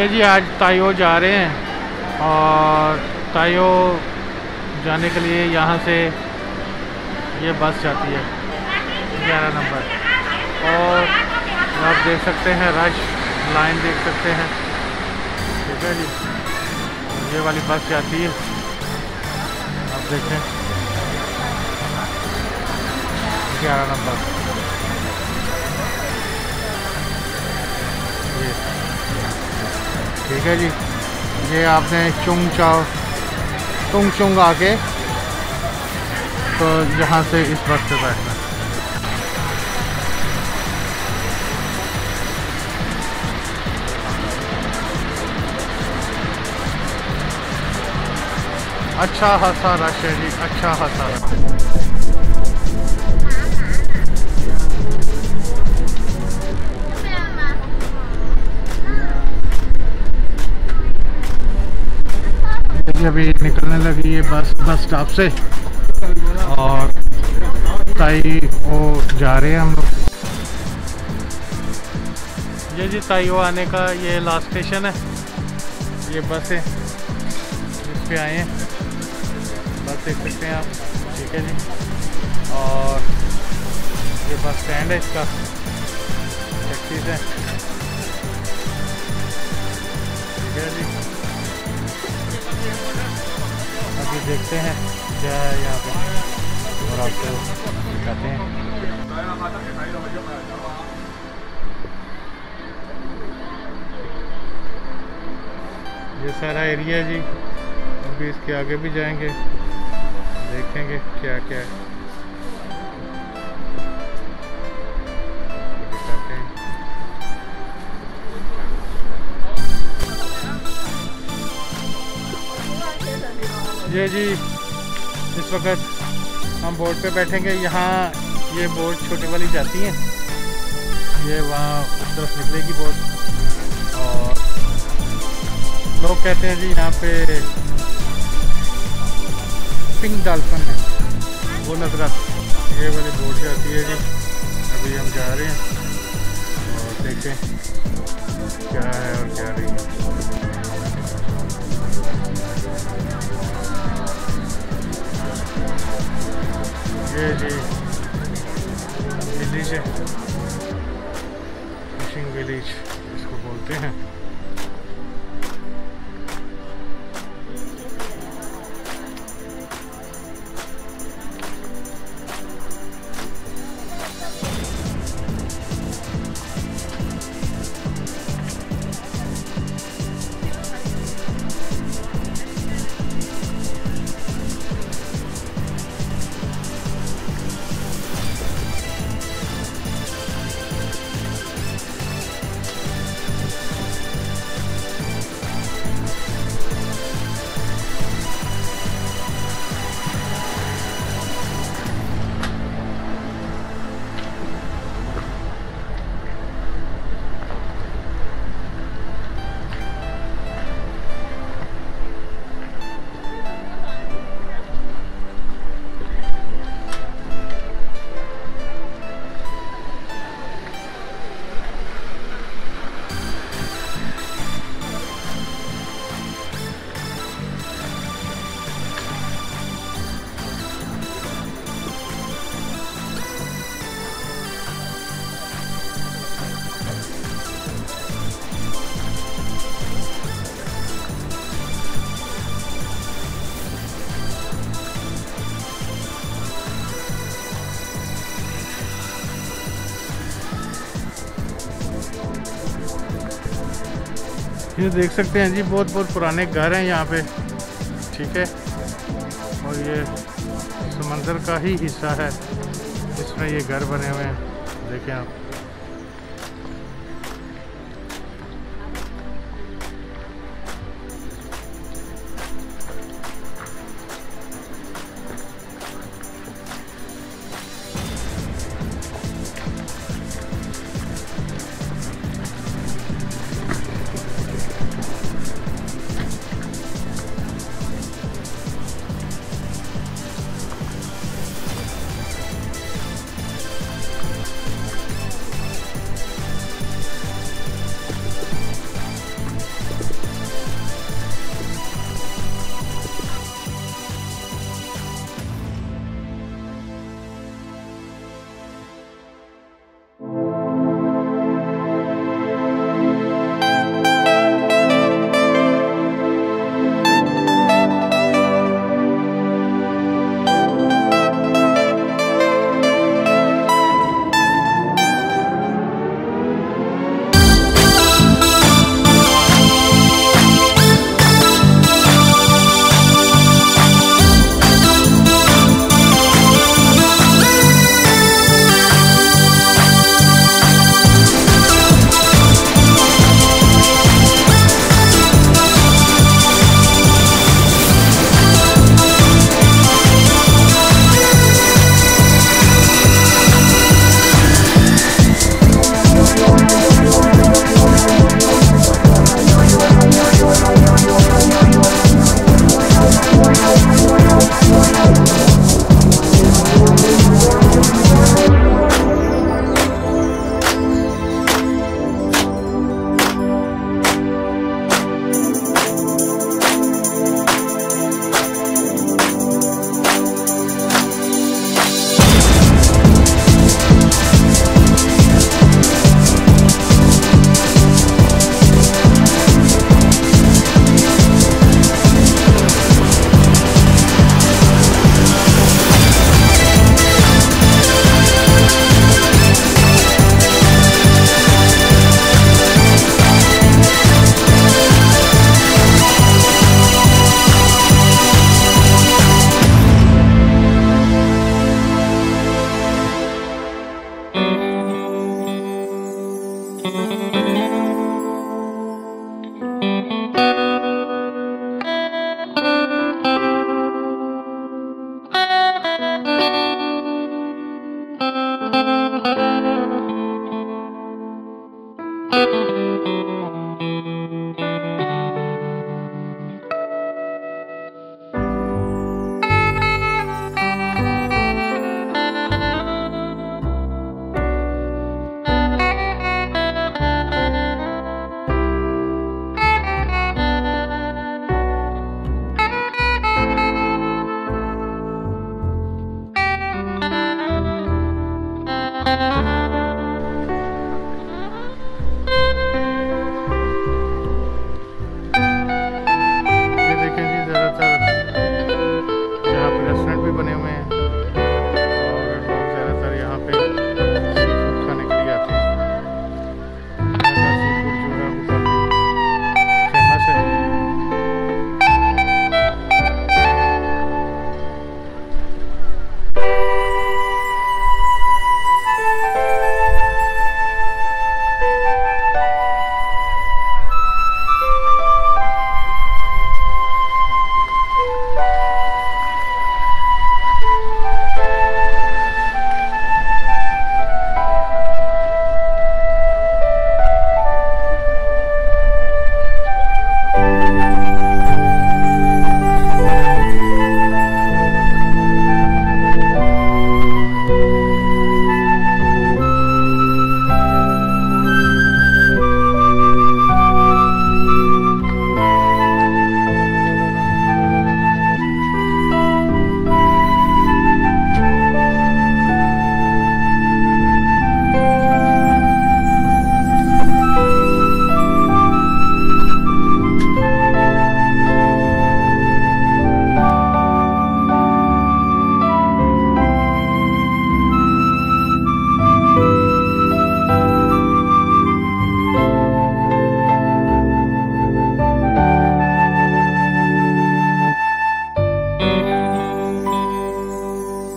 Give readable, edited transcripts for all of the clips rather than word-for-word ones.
ये जी आज ताइयो जा रहे हैं और ताइयो जाने के लिए यहाँ से ये बस जाती है 11 नंबर। और आप देख सकते हैं रश लाइन देख सकते हैं, ठीक है जी। ये वाली बस जाती है, आप देखें 11 नंबर। ये ठीक है जी। ये आपने चुंग आके तो यहाँ से इस बस से बैठना। अच्छा खासा रश है जी, अच्छा खासा रश। अभी निकलने लगी है बस स्टॉप से और ताइयो जा रहे हैं हम लोग। ये जी ताइयो आने का ये लास्ट स्टेशन है। ये बस है, इस पे आए हैं, बस देख सकते हैं आप, ठीक है जी। और ये बस स्टैंड है इसका, टैक्सीज है, ठीक है जी। अभी देखते हैं क्या है यहाँ पे और आपको दिखाते हैं। ये सारा एरिया जी, अभी इसके आगे भी जाएंगे, देखेंगे क्या क्या है। ये जी इस वक्त हम बोट पे बैठेंगे। यहाँ ये बोट छोटी वाली जाती है, ये वहाँ उस तरफ निकलेगी बोट। और लोग कहते हैं जी यहाँ पे पिंक डॉल्फिन है, वो नजर आती। ये वाली बोट जाती है जी, अभी हम जा रहे हैं और देखें क्या है और क्या नहीं है। ये जी विलेज है, फिशिंग विलेज इसको बोलते हैं। ये देख सकते हैं जी, बहुत पुराने घर हैं यहाँ पे, ठीक है। और ये समंदर का ही हिस्सा है जिसमें ये घर बने हुए हैं, देखें आप।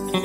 ये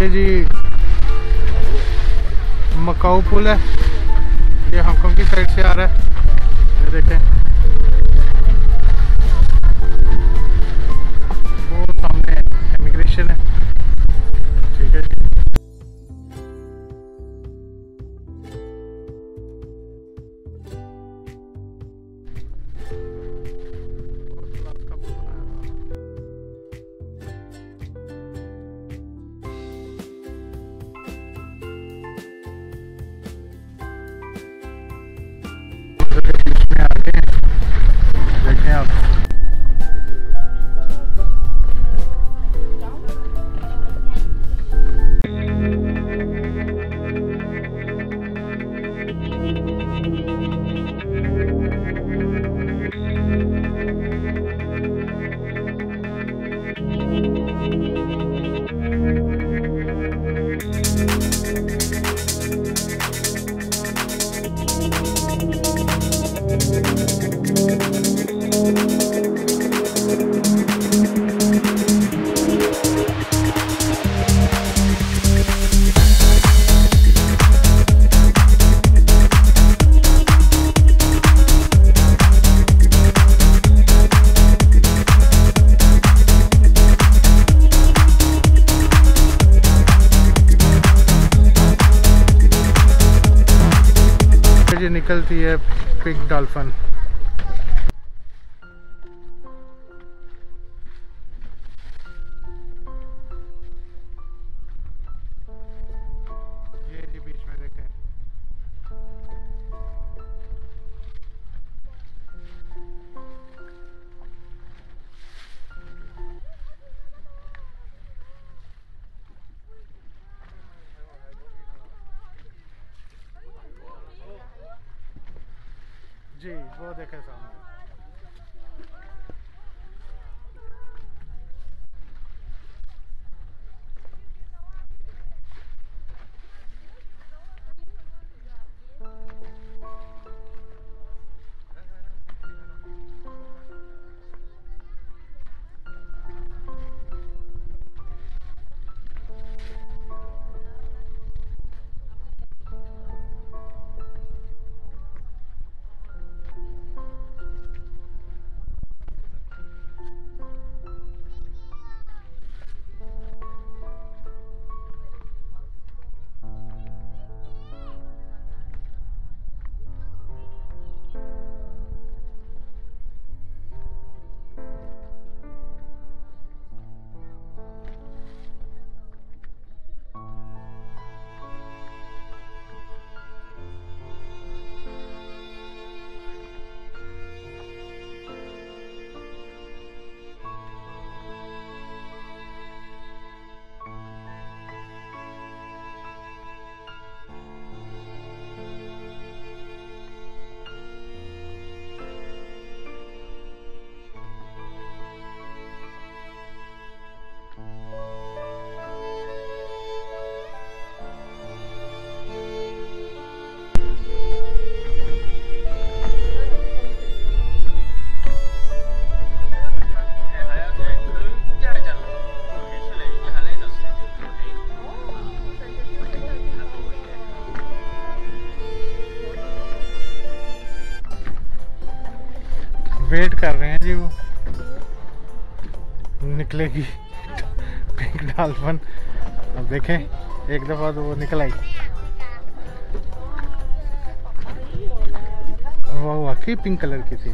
जी मकाऊ पुल है, ये हांगकांग की साइड से आ रहा है। ये देखें वो सामने इमिग्रेशन है। ठीक है जी। इसमें आगे देखें आप, निकलती है पिंक डॉल्फिन। जी वो देखे सामने। वेट कर रहे हैं जी, वो निकलेगी पिंक डॉल्फिन। अब देखें, एक दफ़ा तो वो निकल आई, वो वाकई पिंक कलर की थी।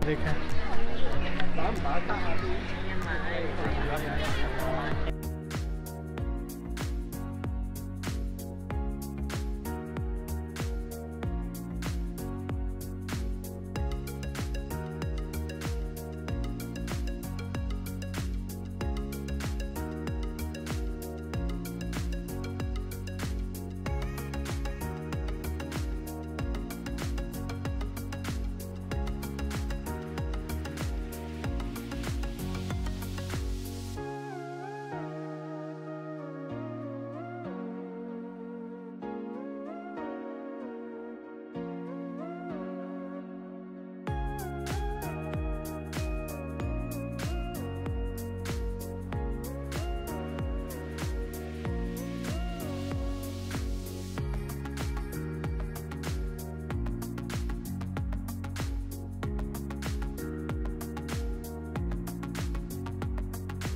देखें।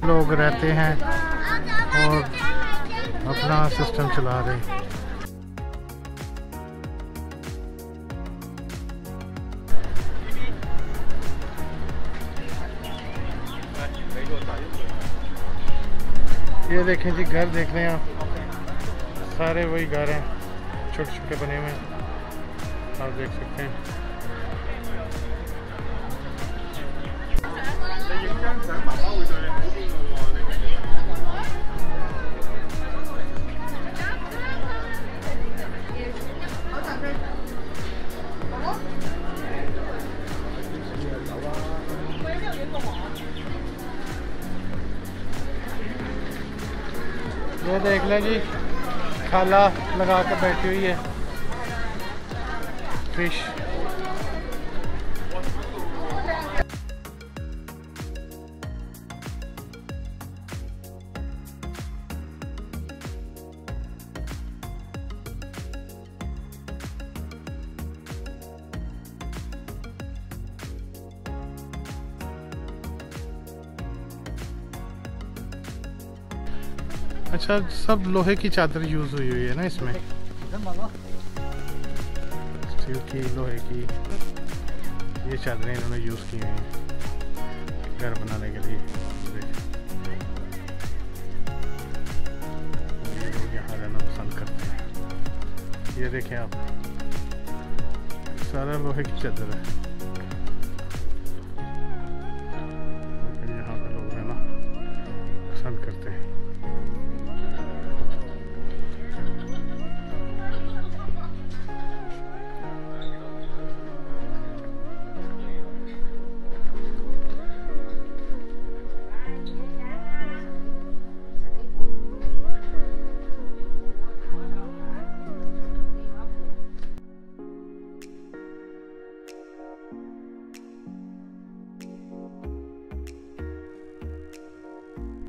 लोग रहते हैं और अपना सिस्टम चला रहे हैं। ये देखें जी, घर देख रहे हैं आप, सारे वही घर हैं, छोटे छोटे बने हुए हैं, आप देख सकते हैं। ये देख लें जी, खाला लगा कर बैठी हुई है फिश। अच्छा, सब लोहे की चादर यूज हुई है ना इसमें, स्टील की, लोहे की, ये चादरें इन्होंने यूज की हुई हैं घर बनाने के लिए। लोग यहाँ रहना पसंद करते हैं। ये देखें आप, सारा लोहे की चादर है, यहाँ पे लोग रहना पसंद करते हैं।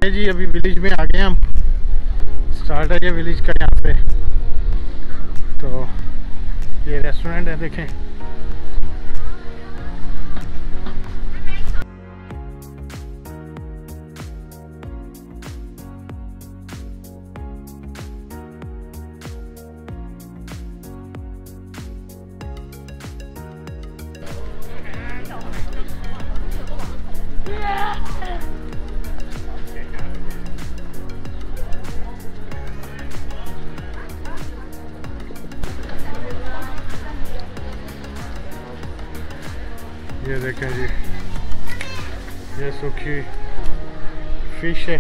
जी अभी विलेज में आ गए हम, स्टार्ट है ये विलेज का यहाँ पे। तो ये रेस्टोरेंट है, देखें। ये देखें जी, ये सूखी फिश है।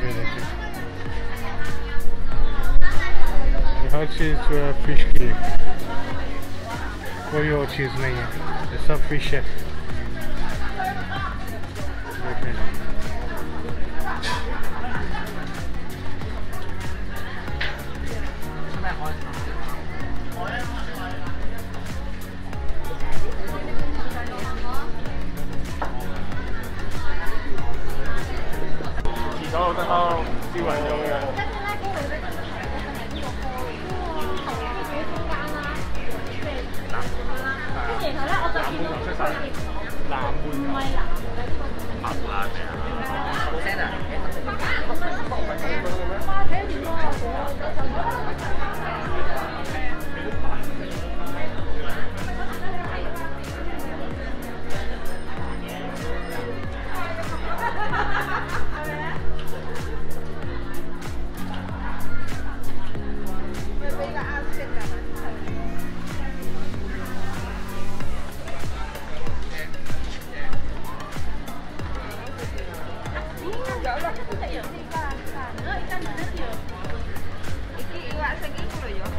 ये देखें, हर चीज़ फिश की, कोई और चीज़ नहीं है, ये सब फिश है। देखें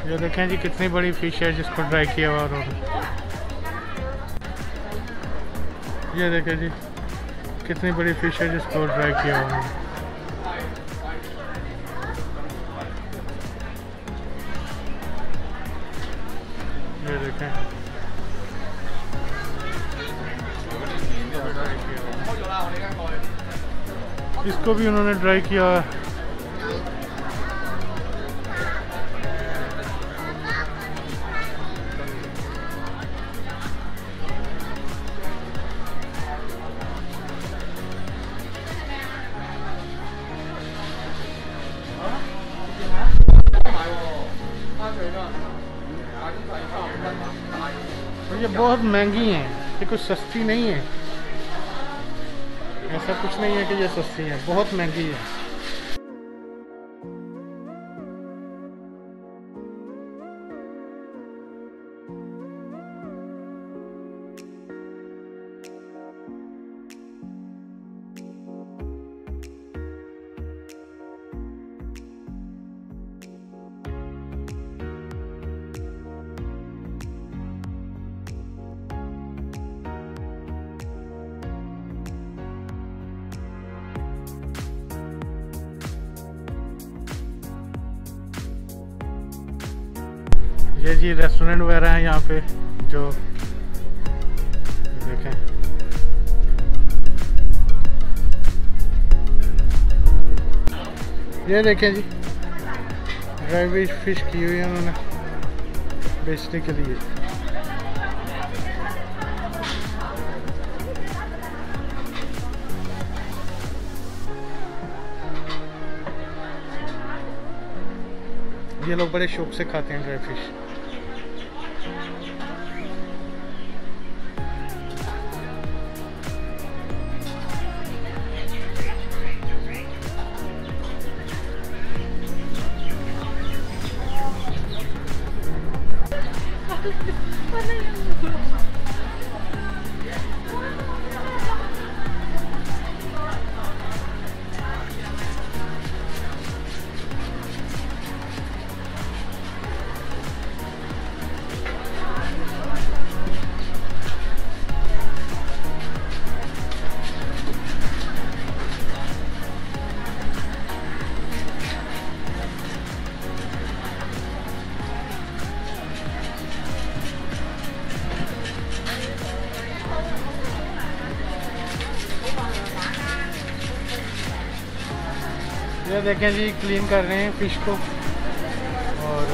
ये देखें जी कितनी बड़ी फिश है जिसको ड्राई किया हुआ उन्होंने। ये देखें जी कितनी बड़ी फिश है जिसको ड्राई किया हुआ उन्होंने। ये देखें इसको भी उन्होंने ड्राई किया है। ये बहुत महंगी हैं, ये कुछ सस्ती नहीं है। ऐसा कुछ नहीं है कि ये सस्ती है, बहुत महंगी है। ये जी रेस्टोरेंट वगैरह हैं यहाँ पे जो देखें। ये देखें जी ड्राई फिश की हुई है उन्होंने बेचने के लिए। ये लोग बड़े शौक से खाते हैं ड्राई फिश। ये देखें जी क्लीन कर रहे हैं फिश को। और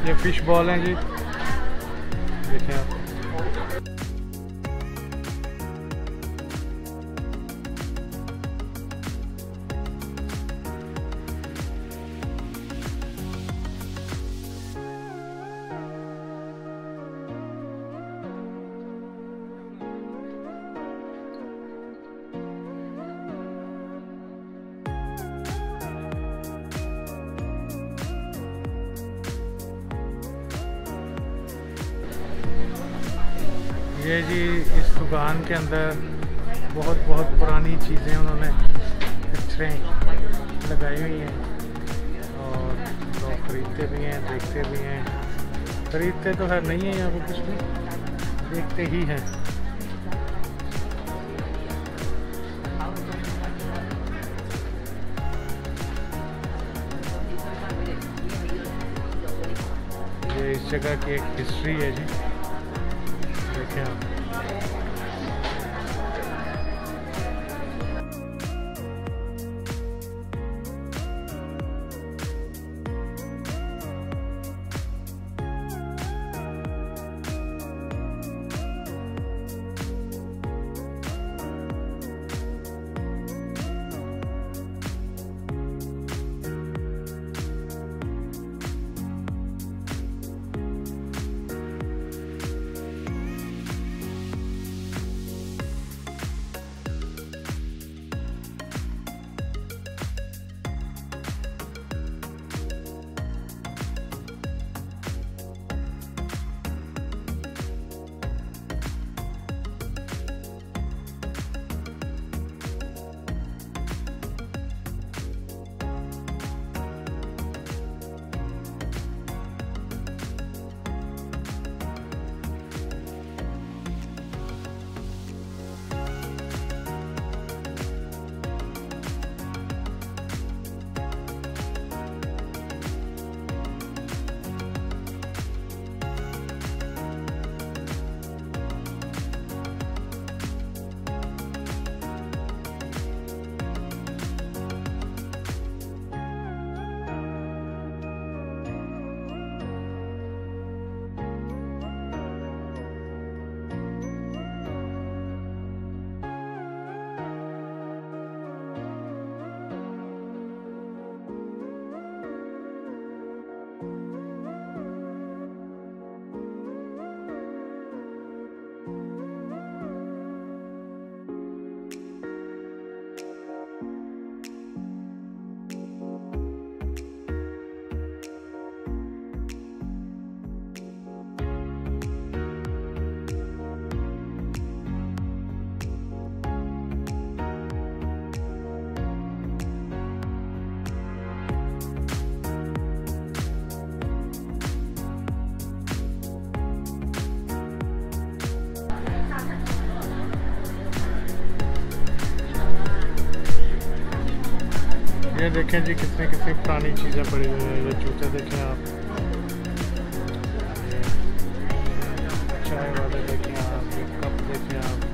ये फिश बॉल हैं जी, देखें आप। ये जी इस दुकान के अंदर बहुत पुरानी चीज़ें उन्होंने पिक्चरें लगाई हुई हैं और लोग ख़रीदते भी हैं, देखते भी हैं। ख़रीदते तो खैर नहीं है यहाँ पर कुछ भी, देखते ही हैं। ये इस जगह की एक हिस्ट्री है जी, देखें आप। ये देखें जी कितनी पुरानी चीज़ें पड़ी हुई हैं। ये जूते देखें आप, ये चाय वाले देखें आप, ये कप देखें आप।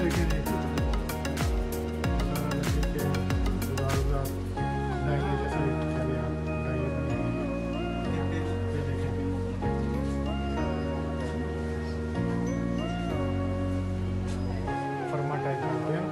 देखिए जी, सारा लकड़ी के जुगाड़ डायने जैसा चले आप डायने बनी हुई है। ये देखिए फर्मा टाइप करते हैं।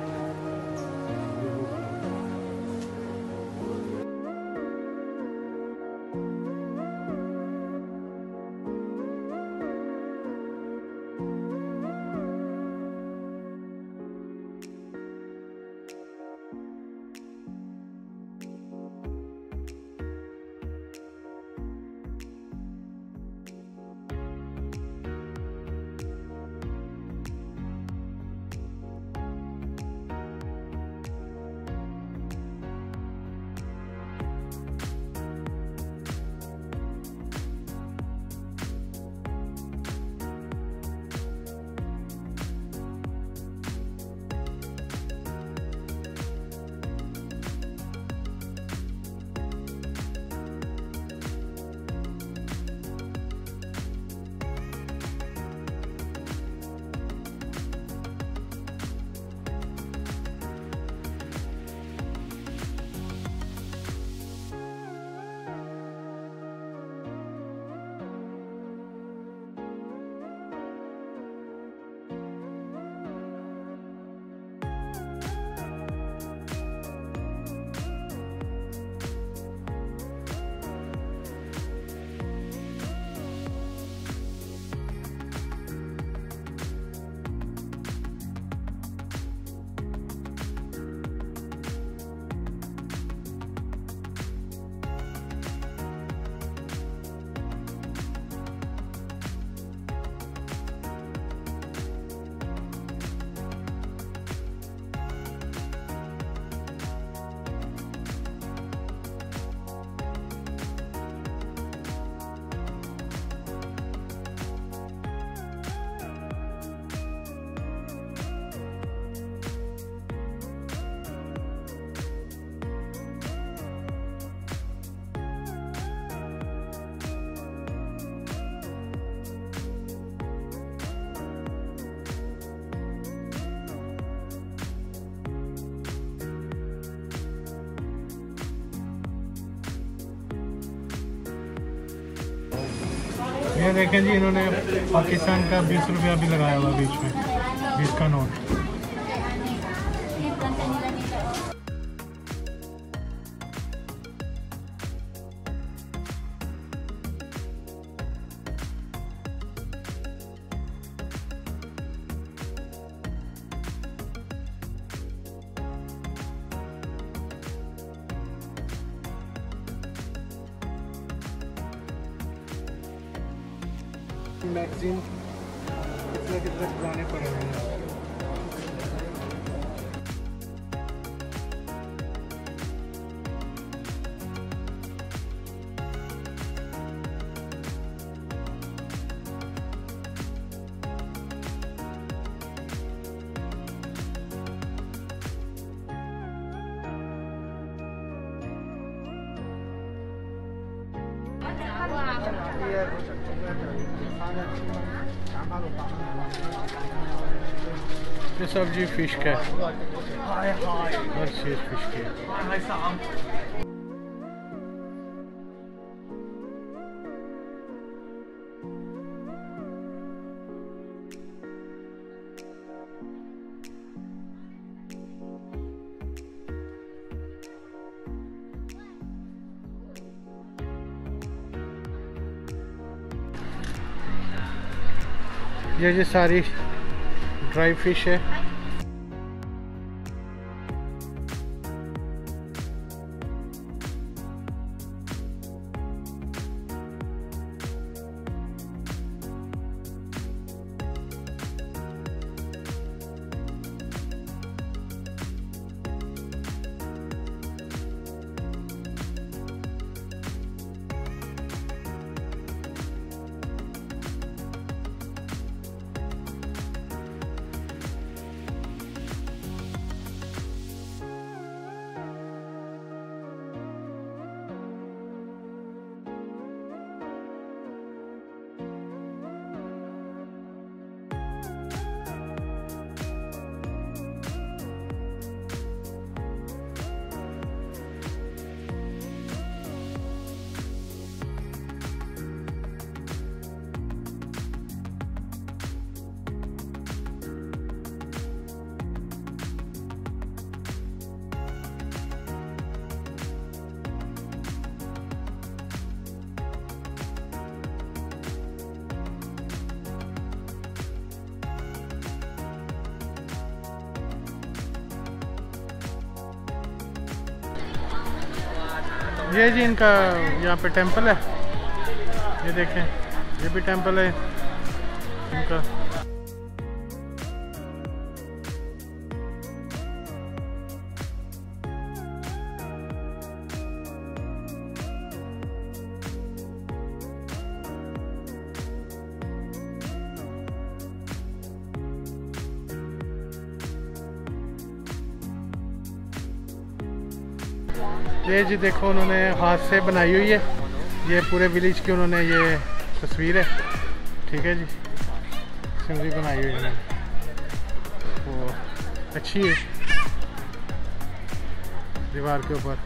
ये देखें जी, इन्होंने पाकिस्तान का 20 रुपया भी लगाया हुआ बीच में, 20 का नोट। मैगजीन कितने पुराने पड़े हुए हैं। ये सब जी फिश का है, हर चीज़ फिश की है। ये सारी ड्राई फिश है। ये जी इनका यहाँ पे टेंपल है, ये देखें, ये भी टेंपल है इनका। ये जी देखो उन्होंने हाथ से बनाई हुई है, ये पूरे विलेज की उन्होंने ये तस्वीर है, ठीक है जी, सिंगली बनाई हुई है, वो अच्छी है दीवार के ऊपर।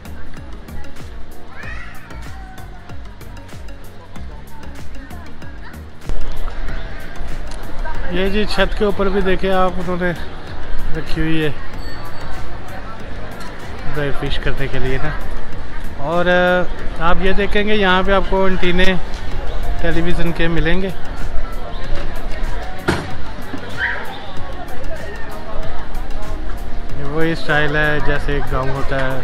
ये जी छत के ऊपर भी देखे आप उन्होंने रखी हुई है ड्राई फिश करने के लिए ना। और आप ये देखेंगे यहाँ पे आपको एंटीने टेलीविज़न के मिलेंगे। ये वही स्टाइल है जैसे एक गांव होता है,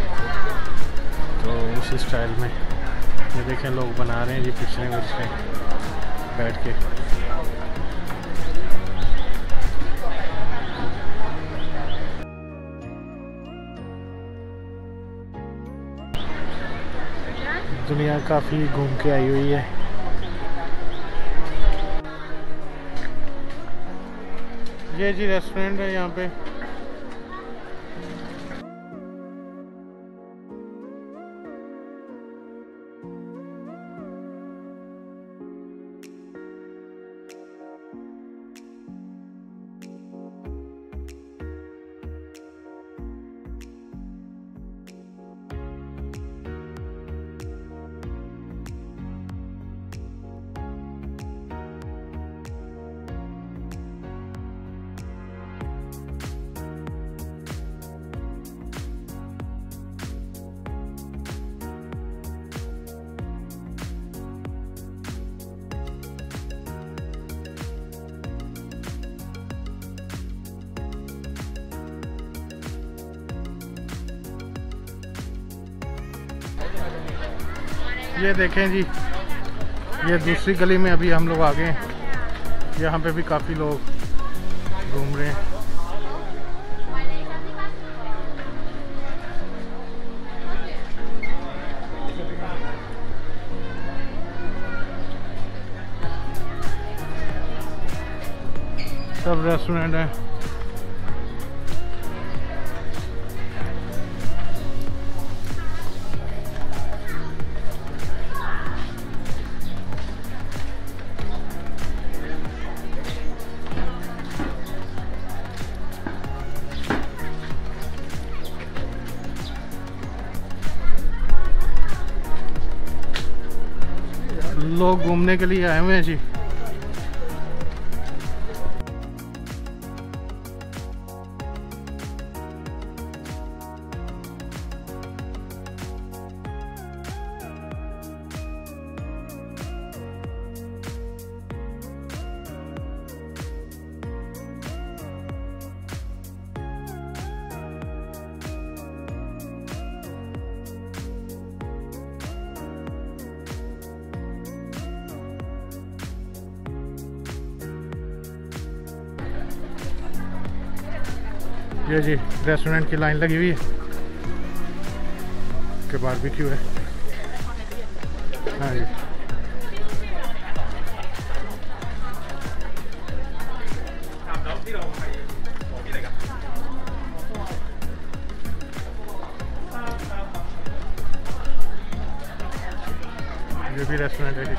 तो उसी स्टाइल में ये देखें लोग बना रहे हैं जी पिछले बैठ के। दुनिया काफ़ी घूम के आई हुई है। ये जी रेस्टोरेंट है यहाँ पे। ये देखें जी, ये दूसरी गली में अभी हम लोग आ गए हैं। यहाँ पे भी काफ़ी लोग घूम रहे हैं। सब रेस्टोरेंट हैं। लोग घूमने के लिए आए हुए हैं जी। ये जी रेस्टोरेंट की लाइन लगी हुई है, के बारबेक्यू है। हाँ जी, ये भी रेस्टोरेंट है जी।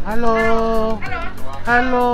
हेलो हेलो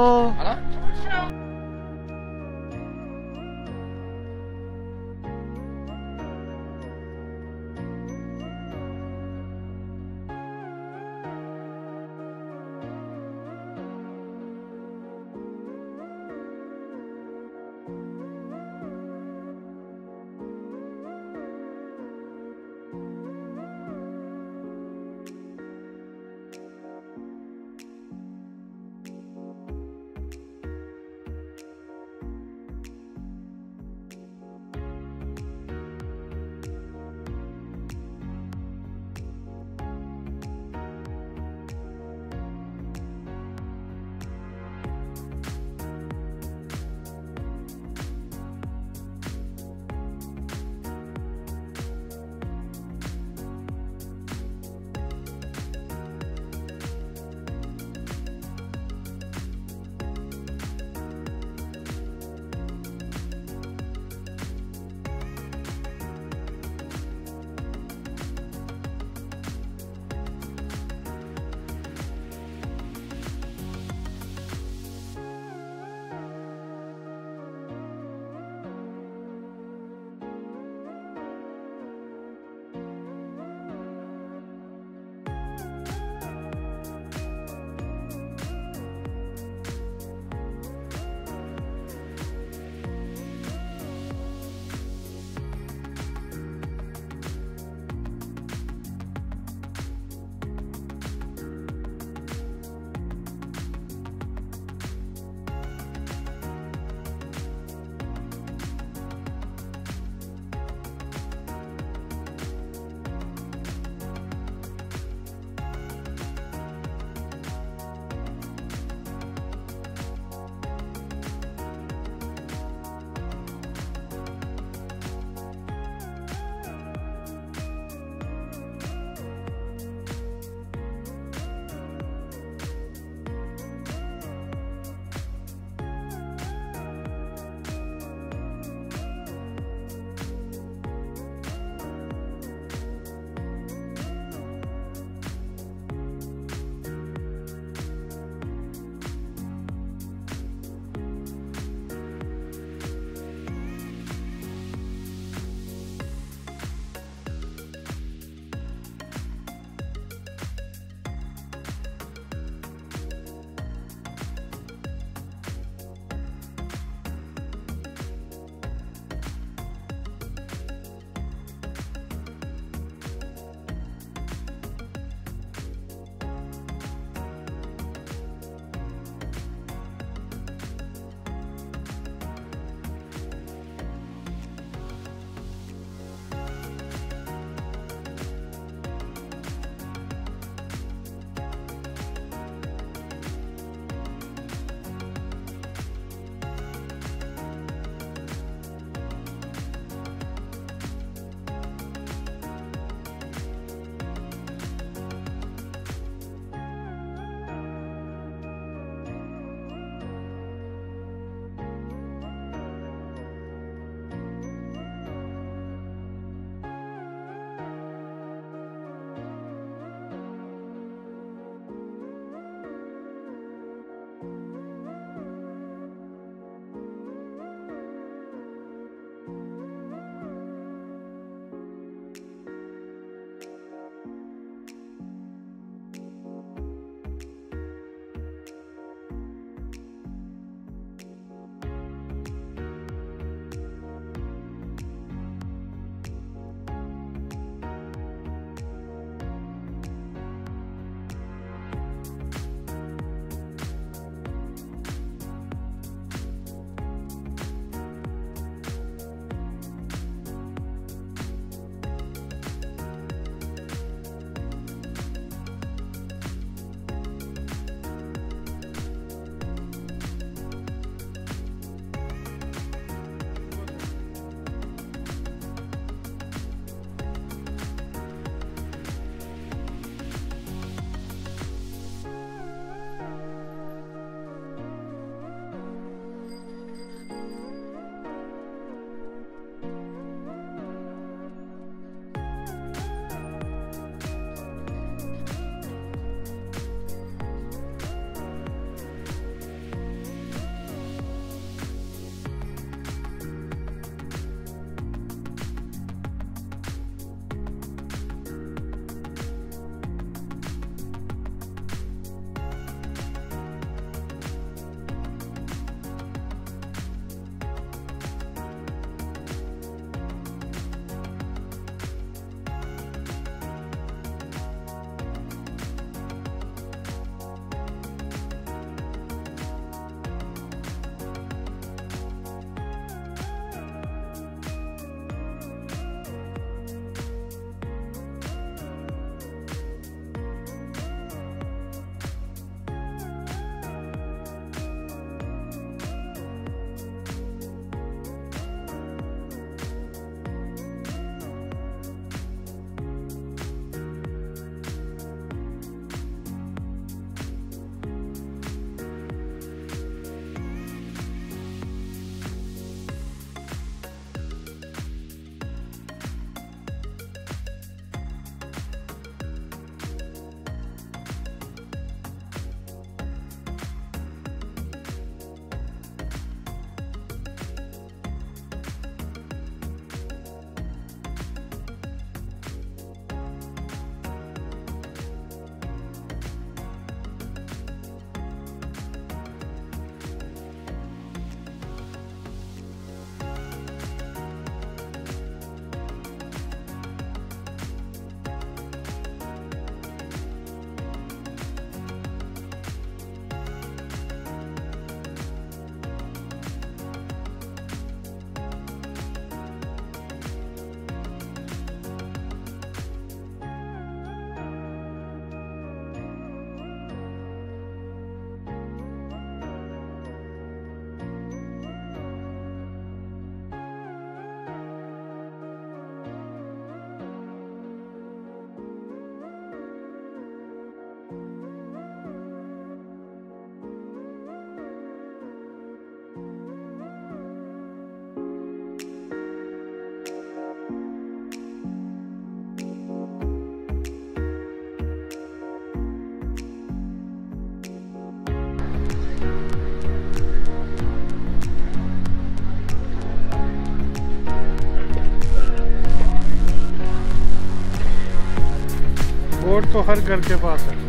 रोड तो हर घर के पास है।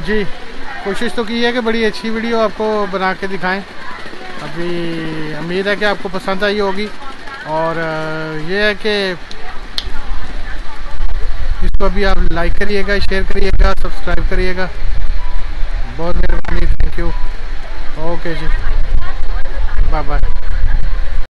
जी कोशिश तो की है कि बड़ी अच्छी वीडियो आपको बना के दिखाएं। अभी उम्मीद है कि आपको पसंद आई होगी, और ये है कि इसको अभी आप लाइक करिएगा, शेयर करिएगा, सब्सक्राइब करिएगा। बहुत मेहरबानी, थैंक यू। ओके जी, बाय बाय।